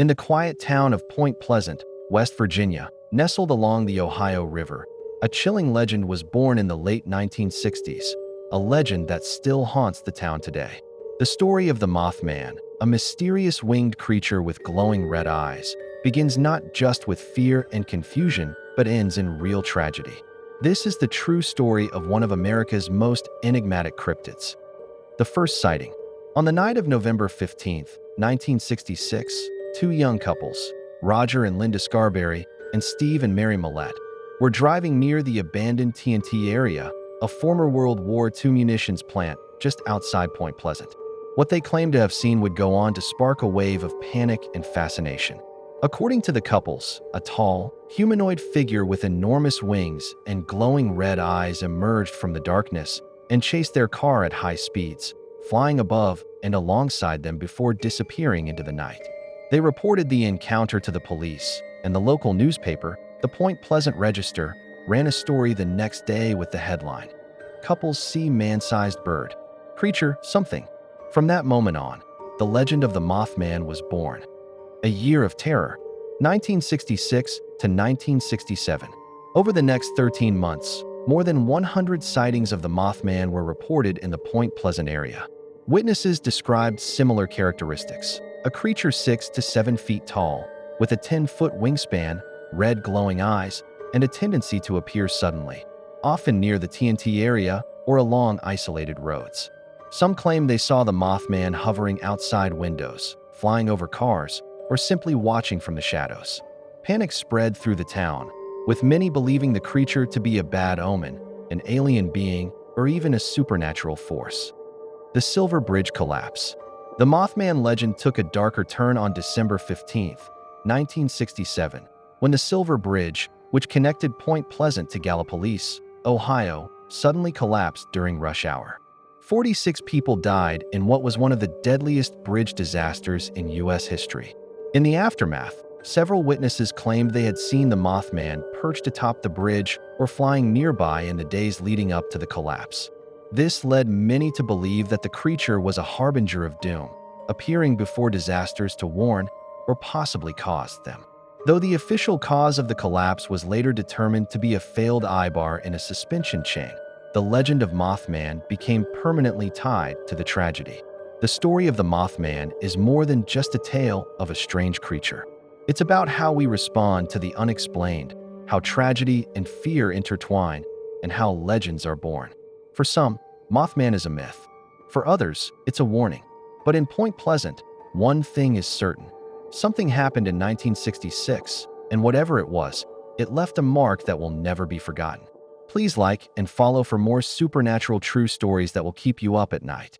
In the quiet town of Point Pleasant, West Virginia, nestled along the Ohio River, a chilling legend was born in the late 1960s, a legend that still haunts the town today. The story of the Mothman, a mysterious winged creature with glowing red eyes, begins not just with fear and confusion, but ends in real tragedy. This is the true story of one of America's most enigmatic cryptids. The first sighting. On the night of November 15, 1966, two young couples, Roger and Linda Scarberry and Steve and Mary Millette, were driving near the abandoned TNT area, a former World War II munitions plant just outside Point Pleasant. What they claimed to have seen would go on to spark a wave of panic and fascination. According to the couples, a tall, humanoid figure with enormous wings and glowing red eyes emerged from the darkness and chased their car at high speeds, flying above and alongside them before disappearing into the night. They reported the encounter to the police, and the local newspaper, the Point Pleasant Register, ran a story the next day with the headline, "Couples See Man-Sized Bird. Creature Something." From that moment on, the legend of the Mothman was born. A year of terror, 1966 to 1967. Over the next 13 months, more than 100 sightings of the Mothman were reported in the Point Pleasant area. Witnesses described similar characteristics: a creature 6 to 7 feet tall, with a 10-foot wingspan, red glowing eyes, and a tendency to appear suddenly, often near the TNT area or along isolated roads. Some claim they saw the Mothman hovering outside windows, flying over cars, or simply watching from the shadows. Panic spread through the town, with many believing the creature to be a bad omen, an alien being, or even a supernatural force. The Silver Bridge collapse. The Mothman legend took a darker turn on December 15, 1967, when the Silver Bridge, which connected Point Pleasant to Gallipolis, Ohio, suddenly collapsed during rush hour. 46 people died in what was one of the deadliest bridge disasters in U.S. history. In the aftermath, several witnesses claimed they had seen the Mothman perched atop the bridge or flying nearby in the days leading up to the collapse. This led many to believe that the creature was a harbinger of doom, appearing before disasters to warn or possibly caused them. Though the official cause of the collapse was later determined to be a failed eye-bar in a suspension chain, the legend of Mothman became permanently tied to the tragedy. The story of the Mothman is more than just a tale of a strange creature. It's about how we respond to the unexplained, how tragedy and fear intertwine, and how legends are born. For some, Mothman is a myth. For others, it's a warning. But in Point Pleasant, one thing is certain. Something happened in 1966, and whatever it was, it left a mark that will never be forgotten. Please like and follow for more supernatural true stories that will keep you up at night.